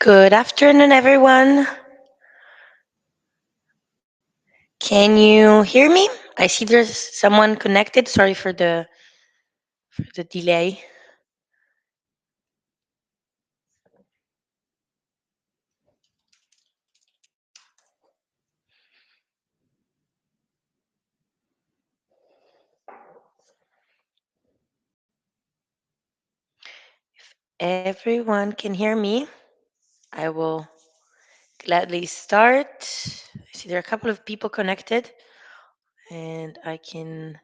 Good afternoon, everyone. Can you hear me? I see there's someone connected. Sorry for the delay. Everyone can hear me. I will gladly start. I see there are a couple of people connected, and I can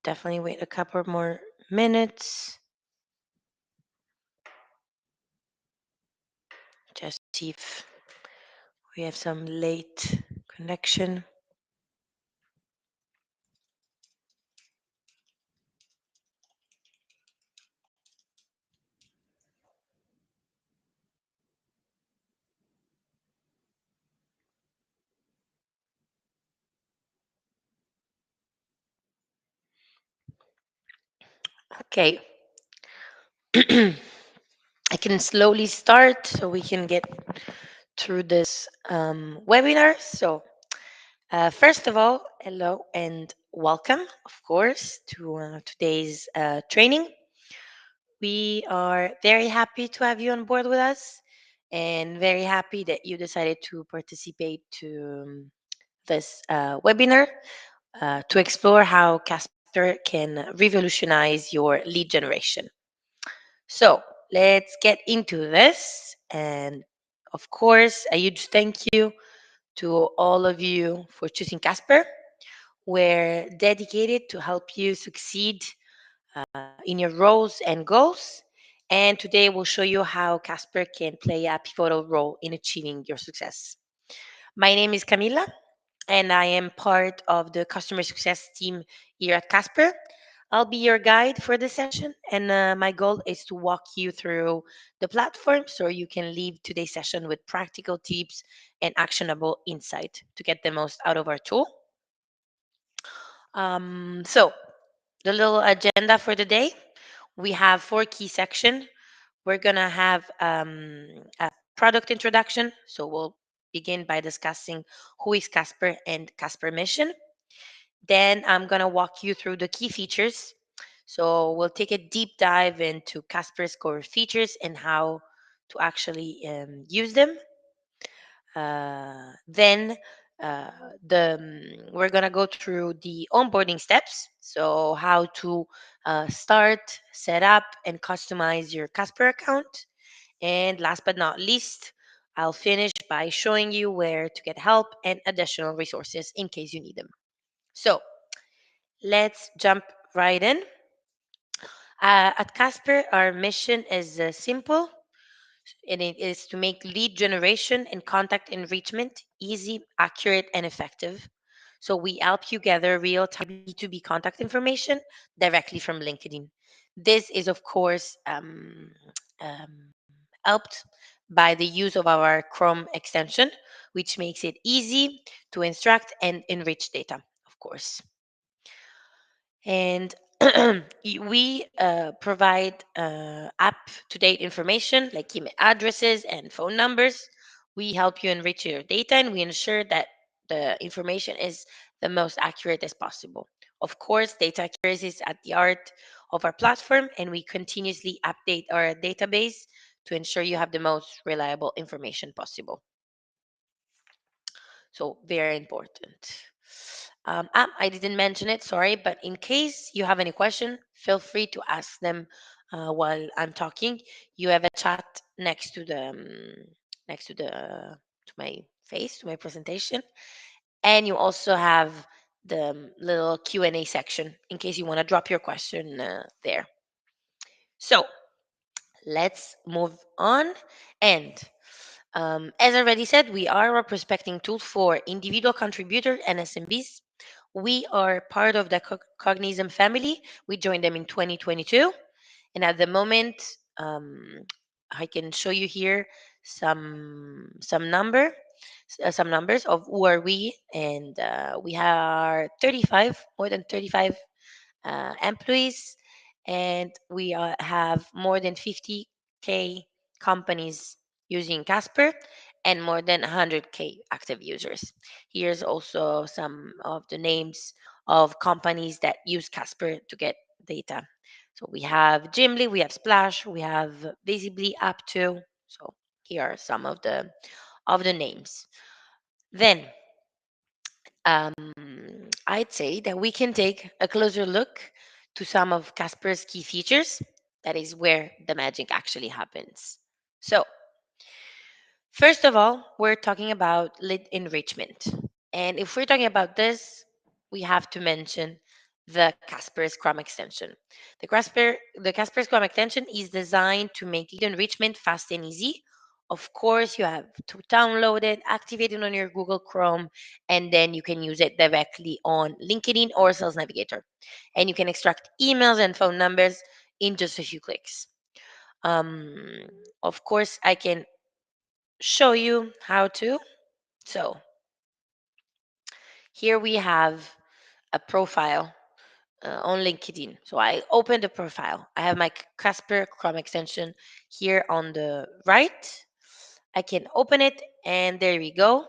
definitely wait a couple more minutes. Just see if we have some late connection. Okay. I can slowly start so we can get through this webinar. So, first of all, hello and welcome, of course, to today's training. We are very happy to have you on board with us and very happy that you decided to participate to this webinar to explore how Casper can revolutionize your lead generation. So let's get into this. And of course, a huge thank you to all of you for choosing Casper. We're dedicated to help you succeed in your roles and goals. And today we'll show you how Casper can play a pivotal role in achieving your success. My name is Camilla, and I am part of the customer success team here at Casper. I'll be your guide for this session, and my goal is to walk you through the platform so you can leave today's session with practical tips and actionable insight to get the most out of our tool. So, the little agenda for the day, we have four key sections. We're gonna have a product introduction, so we'll begin by discussing who is Casper and Casper mission. Then I'm going to walk you through the key features. So we'll take a deep dive into Casper's core features and how to actually use them. Then uh, we're going to go through the onboarding steps. So how to start, set up, and customize your Casper account. And last but not least, I'll finish by showing you where to get help and additional resources in case you need them. So let's jump right in. At Casper, our mission is simple, and it is to make lead generation and contact enrichment easy, accurate, and effective. So we help you gather real-time B2B contact information directly from LinkedIn. This is, of course, helped by the use of our Chrome extension, which makes it easy to extract and enrich data, of course. And we provide up-to-date information like email addresses and phone numbers. We help you enrich your data, and we ensure that the information is the most accurate as possible. Of course, data accuracy is at the heart of our platform, and we continuously update our database to ensure you have the most reliable information possible. So very important. I didn't mention it, sorry, but in case you have any question, feel free to ask them while I'm talking. You have a chat next to my face, to my presentation, and you also have the little Q&A section in case you want to drop your question there. So let's move on. And as I already said, we are a prospecting tool for individual contributor and SMBs. We are part of the Cognizant family. We joined them in 2022. And at the moment, I can show you here some numbers of who are we, and we are 35, more than 35 employees, and we have more than 50K companies using Casper and more than 100K active users. Here's also some of the names of companies that use Casper to get data. So we have Gimli, we have Splash, we have Visibly Up2. So here are some of the names. Then I'd say that we can take a closer look to some of Casper's key features. That is where the magic actually happens. So, first of all, we're talking about lead enrichment. And if we're talking about this, we have to mention the Casper's Chrome extension. The Casper's Chrome extension is designed to make lead enrichment fast and easy. Of course, you have to download it, activate it on your Google Chrome, and then you can use it directly on LinkedIn or Sales Navigator. And you can extract emails and phone numbers in just a few clicks. Of course, I can show you how to. So here we have a profile on LinkedIn. So I open the profile. I have my Casper Chrome extension here on the right. I can open it, and there we go.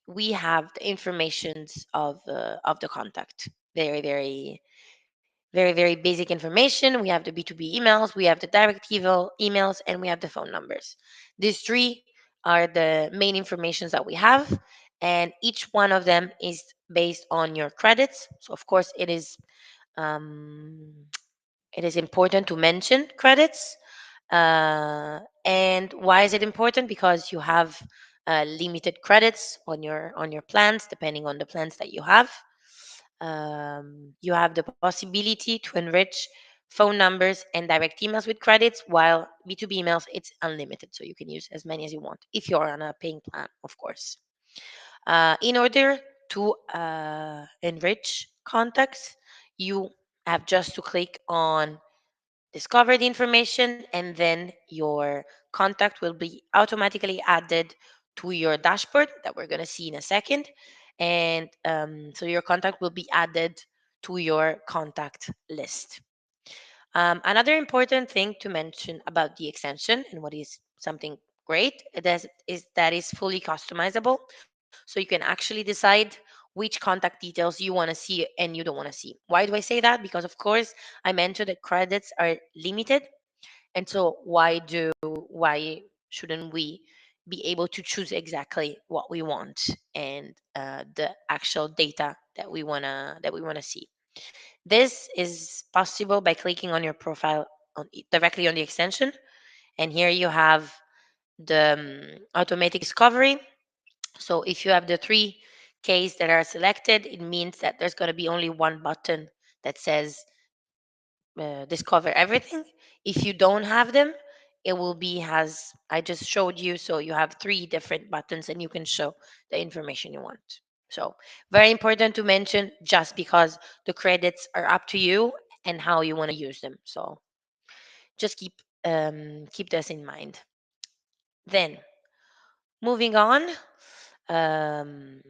We have the informations of the contact. Very basic information. We have the B2B emails, we have the direct emails, and we have the phone numbers. These three are the main informations that we have, and each one of them is based on your credits. So of course um, it is important to mention credits. And why is it important? Because you have limited credits on your plans, depending on the plans that you have. You have the possibility to enrich phone numbers and direct emails with credits, while B2B emails, it's unlimited. So you can use as many as you want if you're on a paying plan, of course. In order to enrich contacts, you have just to click on discover the information, and then your contact will be automatically added to your dashboard that we're going to see in a second. And so your contact will be added to your contact list. Another important thing to mention about the extension, and what is something great, is that it's fully customizable. So you can actually decide which contact details you want to see and you don't want to see. Why do I say that? Because, of course, I mentioned that credits are limited. And so why shouldn't we be able to choose exactly what we want and the actual data that we wanna see? This is possible by clicking on your profile directly on the extension, and here you have the automatic discovery. So if you have the three Ks that are selected, it means that there's going to be only one button that says discover everything. If you don't have them, it will be as I just showed you. So you have three different buttons and you can show the information you want. So very important to mention, just because the credits are up to you and how you want to use them. So just keep this in mind. Then moving on, um,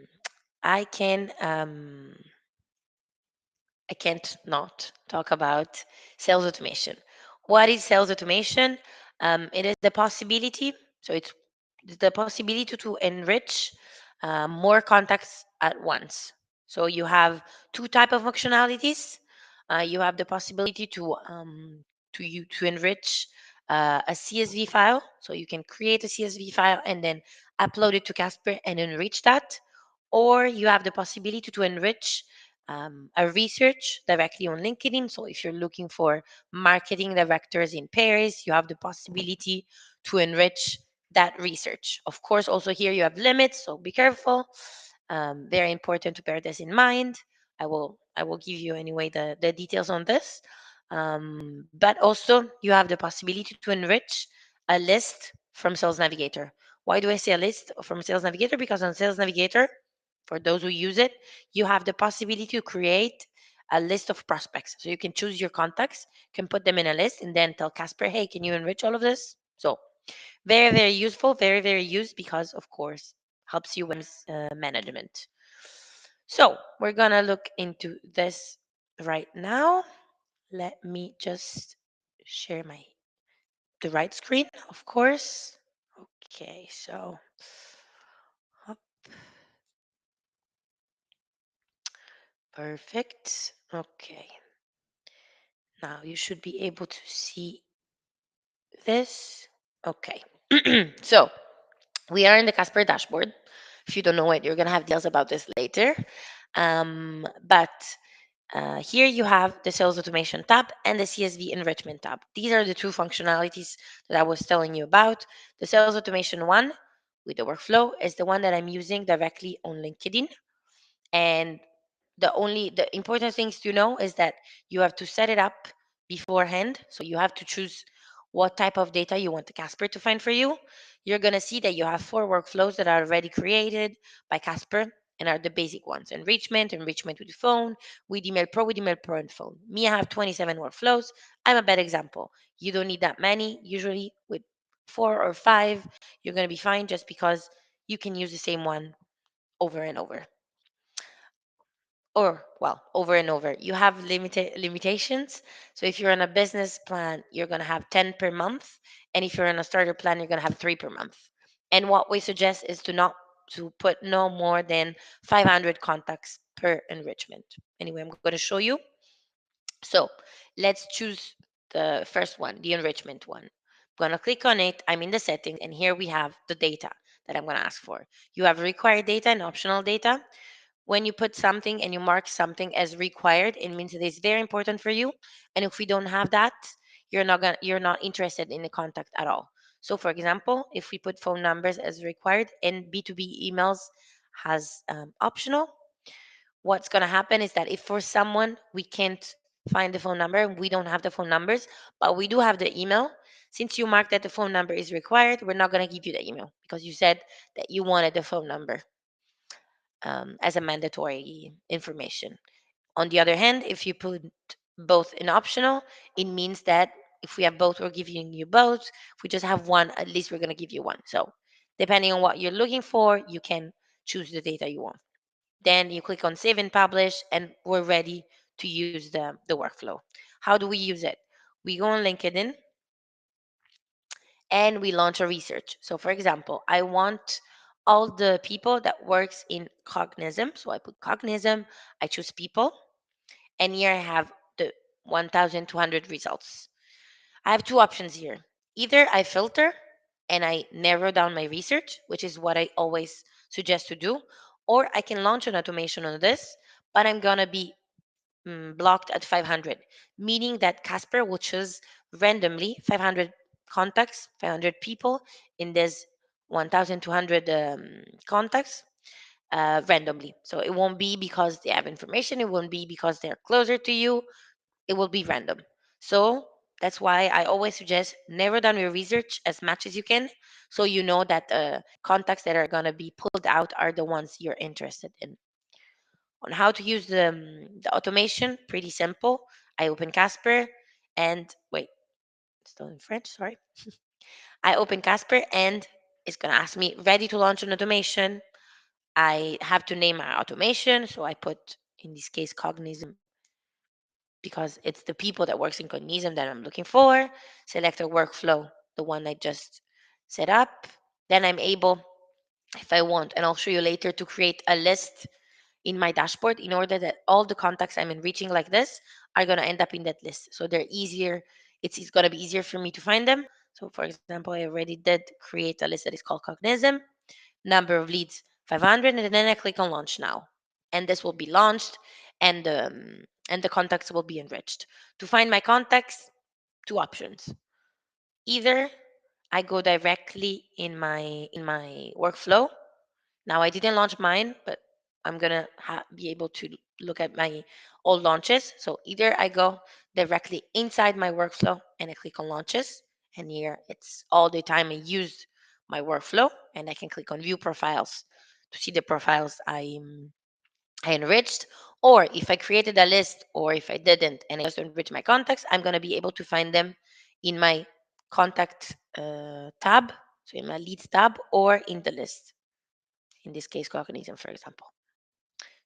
I can I can't not talk about sales automation. What is sales automation? It is the possibility, so it's the possibility to enrich more contacts at once. So you have two type of functionalities. You have the possibility to enrich a CSV file. So you can create a CSV file and then upload it to Casper and enrich that. Or you have the possibility to enrich a research directly on LinkedIn. So if you're looking for marketing directors in Paris, you have the possibility to enrich that research. Of course, also here you have limits, so be careful. Very important to bear this in mind. I will give you anyway the details on this. But also you have the possibility to enrich a list from Sales Navigator. Why do I say a list from Sales Navigator? Because on Sales Navigator, for those who use it, you have the possibility to create a list of prospects. So you can choose your contacts, can put them in a list, and then tell Casper, hey, can you enrich all of this? So very useful, very used, because of course helps you with management. So we're gonna look into this right now. Let me just share my the right screen, of course. Okay, so up, perfect. Okay, now you should be able to see this. Okay, so we are in the Casper dashboard. If you don't know it, you're gonna have details about this later. But here you have the sales automation tab and the CSV enrichment tab. These are the two functionalities that I was telling you about. The sales automation one with the workflow is the one that I'm using directly on LinkedIn. And the important things to know is that you have to set it up beforehand. So you have to choose what type of data you want the Casper to find for you. You're going to see that you have four workflows that are already created by Casper and are the basic ones: enrichment with phone, with email pro and phone. Me, I have 27 workflows. I'm a bad example. You don't need that many. Usually with four or five, you're going to be fine, just because you can use the same one over and over, or well, over and over. You have limited limitations. So if you're on a business plan, you're going to have 10 per month, and if you're on a starter plan, you're going to have 3 per month. And what we suggest is to put no more than 500 contacts per enrichment. Anyway, I'm going to show you. So let's choose the first one, the enrichment one. I'm going to click on it. I'm in the settings, and here we have the data that I'm going to ask for. You have required data and optional data. When you put something and you mark something as required, it means that it's very important for you. And if we don't have that, you're not interested in the contact at all. So for example, if we put phone numbers as required and B2B emails has optional, what's going to happen is that if for someone we can't find the phone number and we don't have the phone numbers, but we do have the email, since you marked that the phone number is required, we're not going to give you the email because you said that you wanted the phone number as a mandatory information. On the other hand, if you put both in optional, it means that if we have both, we're giving you both. If we just have one, at least we're going to give you one. So, depending on what you're looking for, you can choose the data you want. Then you click on save and publish, and we're ready to use the workflow. How do we use it? We go on LinkedIn and we launch a research. So for example, I want all the people that works in Cognism. So I put Cognism, I choose people, and here I have the 1,200 results. I have two options here. Either I filter and I narrow down my research, which is what I always suggest to do, or I can launch an automation on this, but I'm gonna be blocked at 500, meaning that Casper will choose randomly 500 contacts, 500 people in this 1,200 contacts randomly. So it won't be because they have information, it won't be because they're closer to you, it will be random. So that's why I always suggest narrow down your research as much as you can, so you know that contacts that are going to be pulled out are the ones you're interested in. On how to use the automation, pretty simple. I open Casper and wait, still in French, sorry. I open Casper and it's going to ask me ready to launch an automation. I have to name my automation. So I put, in this case, Cognism, because it's the people that works in Cognism that I'm looking for. Select a workflow, the one I just set up. Then I'm able, if I want, and I'll show you later, to create a list in my dashboard in order that all the contacts I'm enriching like this are going to end up in that list. So they're easier. It's going to be easier for me to find them. So for example, I already did create a list that is called Cognism, number of leads 500, and then I click on launch now. And this will be launched, and the contacts will be enriched. To find my contacts, two options. Either I go directly in my workflow. Now I didn't launch mine, but I'm gonna be able to look at my old launches. So either I go directly inside my workflow and I click on launches, and here it's all the time I used my workflow, and I can click on view profiles to see the profiles I enriched. Or if I created a list, or if I didn't and I just enrich my contacts, I'm gonna be able to find them in my contact tab, so in my leads tab, or in the list, in this case Cognism, for example.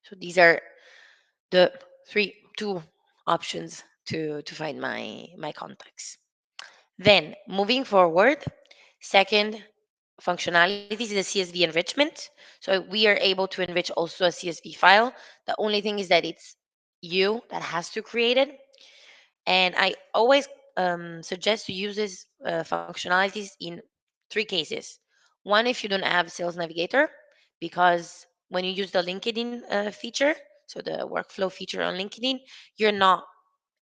So these are the two options to find my contacts. Then moving forward, second functionalities is the CSV enrichment. So we are able to enrich also a CSV file. The only thing is that it's you that has to create it. And I always suggest to use these functionalities in three cases. One, if you don't have Sales Navigator, because when you use the LinkedIn feature, so the workflow feature on LinkedIn, you're not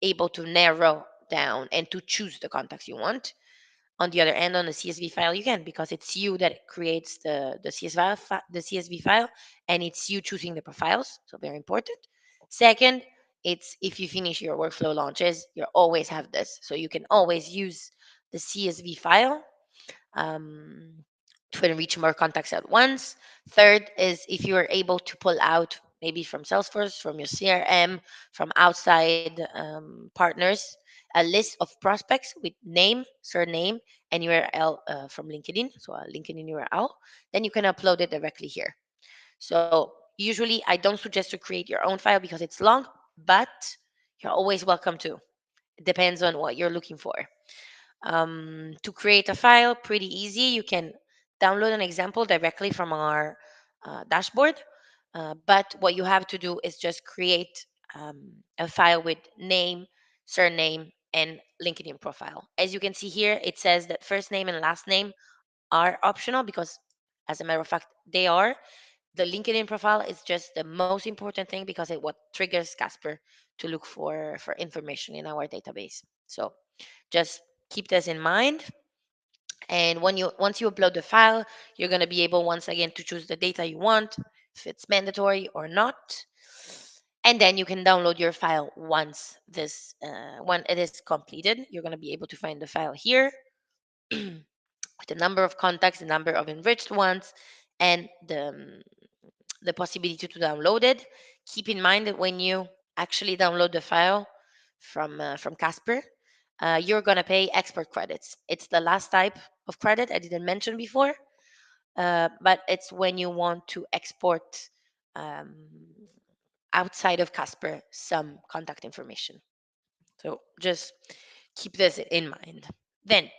able to narrow down and to choose the contacts you want. On the other end, on the CSV file, you can, because it's you that creates the CSV file, and it's you choosing the profiles. So very important. Second, it's if you finish your workflow launches, you always have this, so you can always use the CSV file um, to reach more contacts at once. Third is if you are able to pull out maybe from Salesforce, from your CRM, from outside partners, a list of prospects with name, surname, and URL from LinkedIn, so a LinkedIn URL, then you can upload it directly here. So usually I don't suggest to create your own file because it's long, but you're always welcome to. It depends on what you're looking for. To create a file, pretty easy. You can download an example directly from our dashboard. But what you have to do is just create a file with name, surname, and LinkedIn profile. As you can see here, it says that first name and last name are optional because, as a matter of fact, they are. The LinkedIn profile is just the most important thing because it what triggers Casper to look for information in our database. So just keep this in mind. And when you once you upload the file, you're going to be able once again to choose the data you want, if it's mandatory or not. And then you can download your file once this when it is completed. You're going to be able to find the file here with the number of contacts, the number of enriched ones, and the possibility to download it. Keep in mind that when you actually download the file from Casper, you're gonna pay export credits. It's the last type of credit I didn't mention before, but it's when you want to export um, outside of Casper some contact information. So just keep this in mind. Then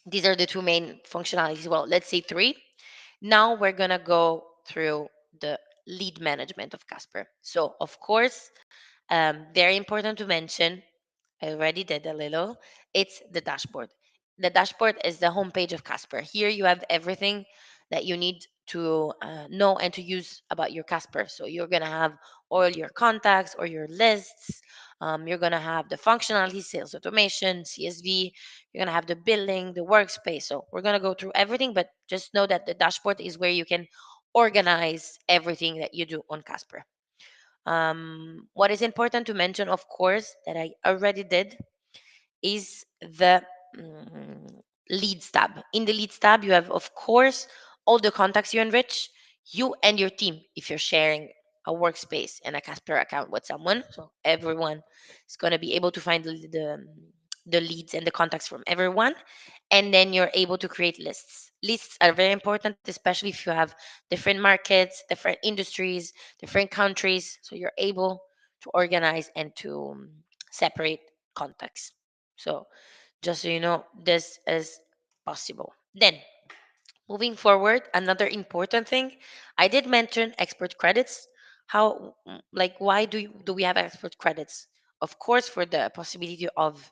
these are the two main functionalities. Well, let's say three. Now we're gonna go through the lead management of Casper. So of course, very important to mention, I already did a little, it's the dashboard. The dashboard is the homepage of Casper. Here you have everything that you need to know and to use about your Casper. So you're gonna have all your contacts or your lists. You're gonna have the functionality, sales automation, CSV. You're gonna have the billing, the workspace. So we're gonna go through everything, but just know that the dashboard is where you can organize everything that you do on Casper. What is important to mention, of course, that I already did, is the mm, leads tab. In the leads tab, you have, of course, all the contacts you enrich, you and your team, if you're sharing a workspace and a Casper account with someone. So everyone is going to be able to find the leads and the contacts from everyone. And then you're able to create lists. Lists are very important, especially if you have different markets, different industries, different countries. So you're able to organize and to separate contacts. So just so you know, this is possible. Then moving forward, another important thing, I did mention export credits. How, like, why do we have export credits? Of course, for the possibility of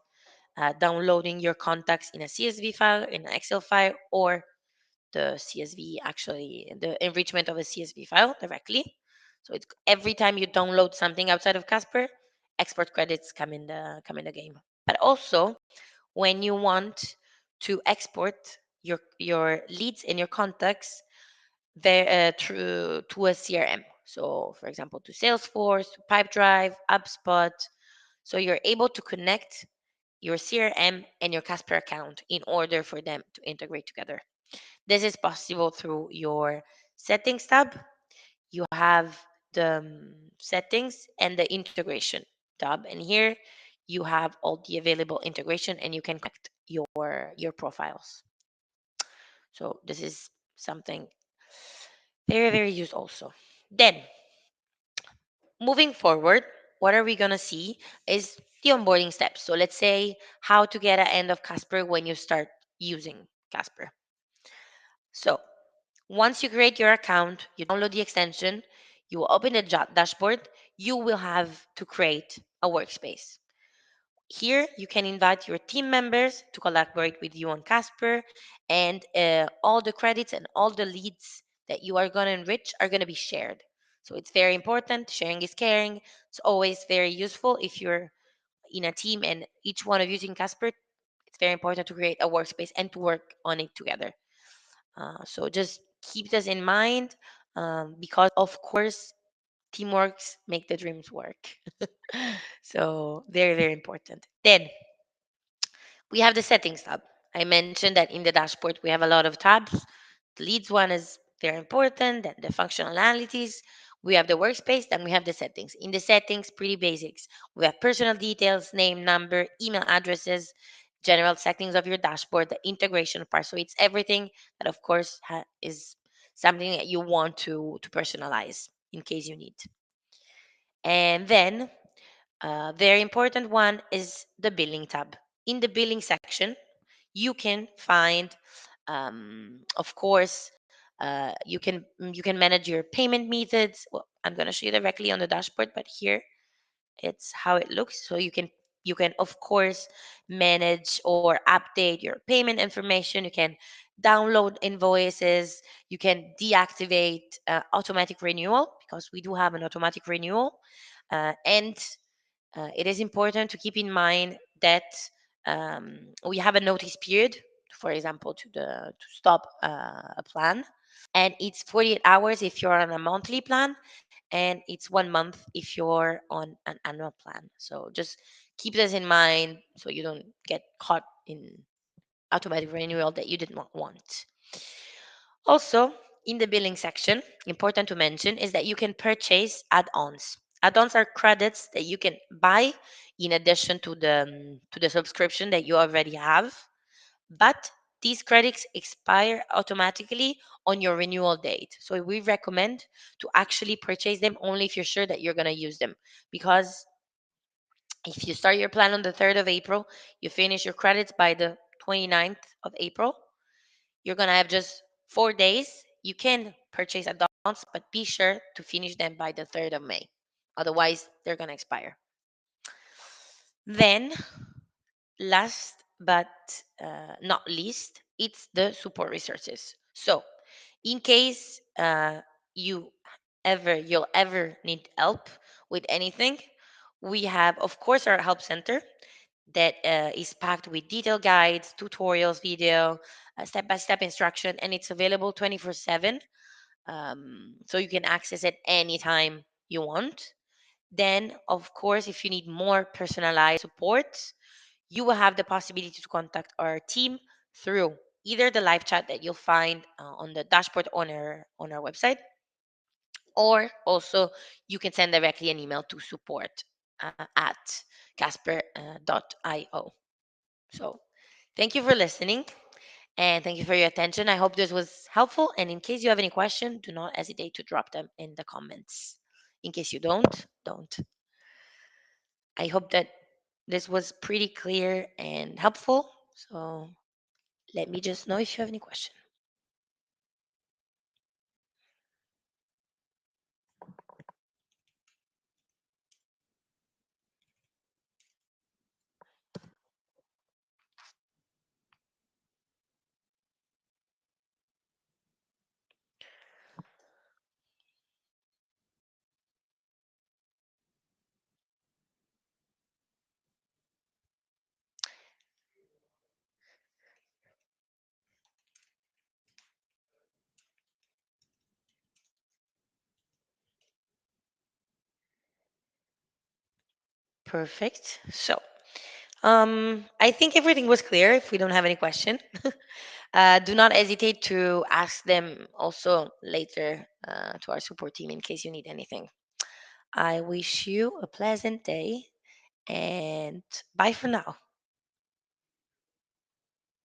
downloading your contacts in a CSV file, in an Excel file, or the CSV actually, the enrichment of a CSV file directly. So it's every time you download something outside of Casper, export credits come in the game. But also when you want to export your leads and your contacts there through to a CRM. So for example, to Salesforce, to Pipedrive, HubSpot. So you're able to connect your CRM and your Casper account in order for them to integrate together. This is possible through your settings tab. You have the settings and the integration tab, and here you have all the available integration and you can connect your profiles. So this is something very, very used also. Then moving forward, what are we gonna see is the onboarding steps. So let's say how to get an end of Casper when you start using Casper. So once you create your account, you download the extension, you will open the dashboard, you will have to create a workspace. Here, you can invite your team members to collaborate with you on Casper, and all the credits and all the leads that you are going to enrich are going to be shared. So it's very important. Sharing is caring. It's always very useful if you're in a team and each one of you using Casper. It's very important to create a workspace and to work on it together. So just keep this in mind, because, of course, teamworks make the dreams work. So very, very important. Then we have the settings tab. I mentioned that in the dashboard we have a lot of tabs. The leads one is very important, then the functionalities. We have the workspace, then we have the settings. In the settings, pretty basics. We have personal details, name, number, email addresses, general settings of your dashboard, the integration part. So it's everything that, of course, is something that you want to personalize in case you need. And then very important one is the billing tab. In the billing section, you can find, of course, you can manage your payment methods. Well, I'm going to show you directly on the dashboard, but here it's how it looks. So you can of course manage or update your payment information. You can download invoices. You can deactivate automatic renewal, because we do have an automatic renewal. And it is important to keep in mind that we have a notice period, for example, to stop a plan, and it's 48 hours if you're on a monthly plan, and it's 1 month if you're on an annual plan. So just keep this in mind so you don't get caught in automatic renewal that you did not want. Also, in the billing section, important to mention is that you can purchase add-ons. Add-ons are credits that you can buy in addition to the subscription that you already have, but these credits expire automatically on your renewal date. So we recommend to actually purchase them only if you're sure that you're going to use them, because if you start your plan on the 3rd of April, you finish your credits by the 29th of April, you're going to have just 4 days. You can purchase add-ons, but be sure to finish them by the 3rd of May. Otherwise, they're going to expire. Then, last but not least, it's the support resources. So, in case you'll ever need help with anything, we have, of course, our help center that is packed with detailed guides, tutorials, video, step-by-step instruction, and it's available 24/7. So you can access it anytime you want. Then, of course, if you need more personalized support, you will have the possibility to contact our team through either the live chat that you'll find on the dashboard on our website, or also you can send directly an email to support at Kaspr.io. So thank you for listening, and thank you for your attention. I hope this was helpful. And in case you have any question, do not hesitate to drop them in the comments. In case you don't. I hope that this was pretty clear and helpful. So let me just know if you have any question. Perfect. So I think everything was clear. If we don't have any question, do not hesitate to ask them also later to our support team in case you need anything. I wish you a pleasant day, and bye for now.